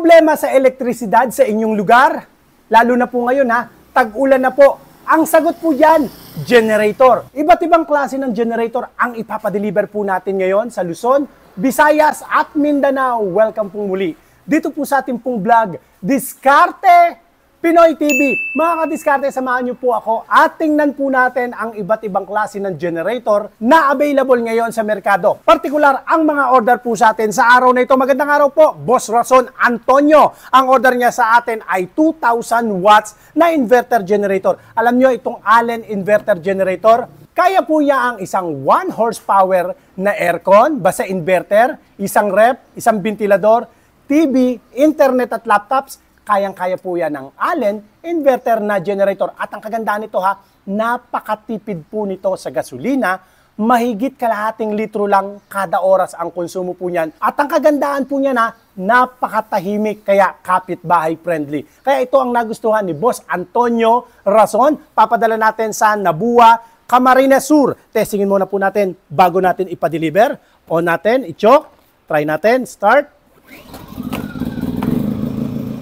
Problema sa elektrisidad sa inyong lugar? Lalo na po ngayon tag-ulan na po. Ang sagot po dyan, generator. Iba't ibang klase ng generator ang ipapadeliver po natin ngayon sa Luzon, Visayas at Mindanao. Welcome po muli. Dito po sa ating pong vlog, Diskarte Pinoy TV. Mga kadiskarte, samahan niyo po ako at tingnan po natin ang iba't ibang klase ng generator na available ngayon sa merkado. Partikular, ang mga order po sa atin sa araw na ito. Magandang araw po, Boss Rason Antonio. Ang order niya sa atin ay 2,000 watts na inverter generator. Alam niyo, itong Allen inverter generator, kaya po niya ang isang 1 horsepower na aircon, basta inverter, isang ref, isang ventilador, TV, internet at laptops. Kayang-kaya po yan ng Allen inverter na generator. At ang kagandaan nito napakatipid po nito sa gasolina. Mahigit kalahating litro lang kada oras ang konsumo po niyan. At ang kagandaan po niya napakatahimik, kaya kapitbahay friendly. Kaya ito ang nagustuhan ni Boss Antonio Rason. Papadala natin sa Nabua, Camarines Sur. Testingin muna po natin bago natin ipa-deliver. On natin, i-choke. Try natin, start.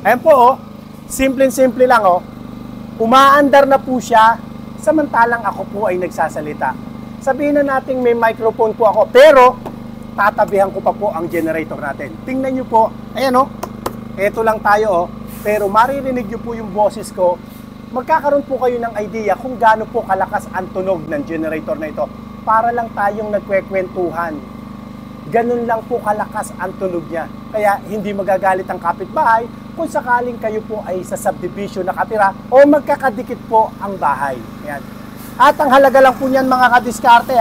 Ayan po, simple-simple lang, umaandar na po siya, samantalang ako po ay nagsasalita. Sabihin na natin may microphone po ako, pero tatabihan ko pa po ang generator natin. Tingnan nyo po, ayan eto lang tayo pero maririnig nyo po yung boses ko, magkakaroon po kayo ng idea kung gaano po kalakas ang tunog ng generator na ito. Para lang tayong nagkwekwentuhan. Ganun lang po kalakas ang tunog niya. Kaya hindi magagalit ang kapitbahay kung sakaling kayo po ay sa subdivision nakatira o magkakadikit po ang bahay. Ayan. At ang halaga lang po niyan mga kadiskarte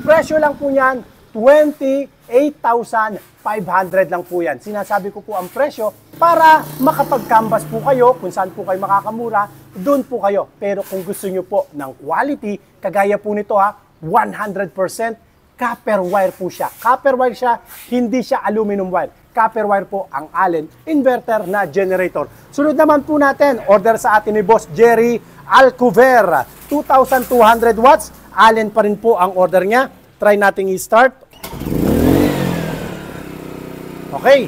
presyo lang po niyan 28,500 lang po yan. Sinasabi ko po ang presyo para makapag-canvas po kayo kung saan po kayo makakamura, doon po kayo. Pero kung gusto nyo po ng quality, kagaya po nito 100% copper wire po siya. Copper wire siya, hindi siya aluminum wire. Copper wire po ang Allen inverter na generator. Sunod naman po natin, order sa atin ni Boss Jerry Alcover. 2,200 watts. Allen pa rin po ang order niya. Try nating i-start. Okay.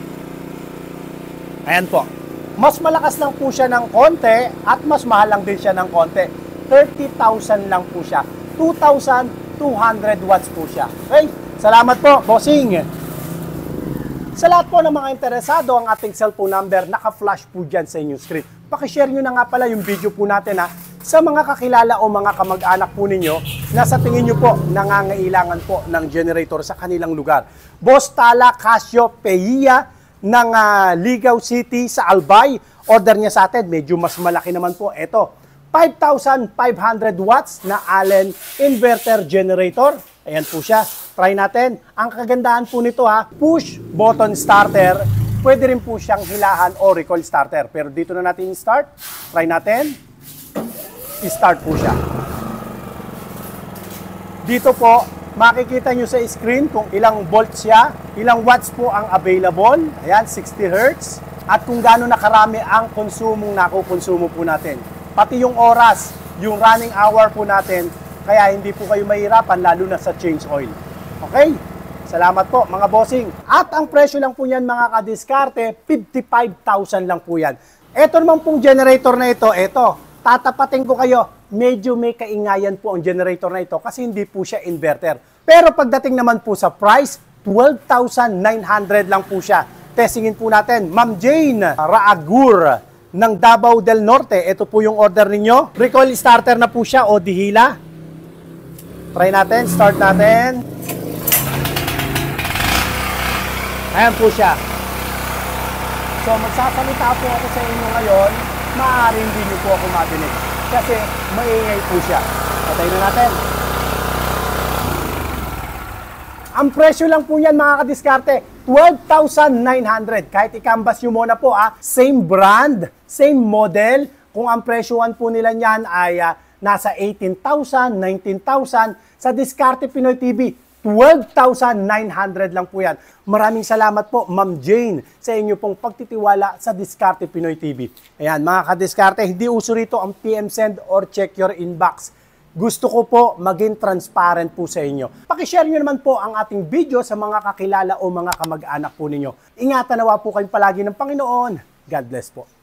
Ayan po. Mas malakas lang po siya ng konti at mas mahal lang din siya ng konti. 30,000 lang po siya. 2,200 watts po siya. Okay? Salamat po, bossing. Sa lahat po ng mga interesado, ang ating cellphone number naka-flash po dyan sa inyong screen. Pakishare nyo na nga pala yung video po natin sa mga kakilala o mga kamag-anak po ninyo na sa tingin nyo po nangangailangan po ng generator sa kanilang lugar. Boss Tala Casio Peia ng Ligaw City sa Albay. Order niya sa atin, medyo mas malaki naman po. Ito, 5,500 watts na Allen inverter generator. Ayan po siya. Try natin. Ang kagandahan po nito push button starter. Pwede rin po siyang hilahan o recoil starter. Pero dito na natin start. Try natin. I-start po siya. Dito po, makikita nyo sa screen kung ilang volts siya, ilang watts po ang available. Ayan, 60 Hz. At kung gaano na karami ang konsumong nakukonsumo po natin. Pati yung oras, yung running hour po natin, kaya hindi po kayo mahirapan lalo na sa change oil. Okay? Salamat po mga bossing. At ang presyo lang po niyan mga kadiskarte, 55,000 lang po yan. Ito naman pong generator na ito, tatapatin ko kayo, medyo may kaingayan po ang generator na ito kasi hindi po siya inverter. Pero pagdating naman po sa price, 12,900 lang po siya. Testingin po natin, Ma'am Jane Raagur ng Davao del Norte. Ito po yung order ninyo. Recoil starter na po siya o dihila. Try natin, start natin. Ayan po siya. So magsasalita po ako sa inyo ngayon, maaari hindi nyo po ako mabinig. Kasi maingay po siya. Patay na natin. Ang presyo lang po yan mga kadiskarte, 12,900. Kahit i-canvas nyo muna po same brand, same model. Kung ang presyohan po nila niyan ay nasa 18,000, 19,000, sa Diskarte Pinoy TV, 12,900 lang po yan. Maraming salamat po, Ma'am Jane, sa inyo pong pagtitiwala sa Diskarte Pinoy TV. Ayan, mga kadiskarte, hindi uso rito ang PM send or check your inbox. Gusto ko po maging transparent po sa inyo. Pakishare nyo naman po ang ating video sa mga kakilala o mga kamag-anak po ninyo. Ingatan nawa po kayong palagi ng Panginoon. God bless po.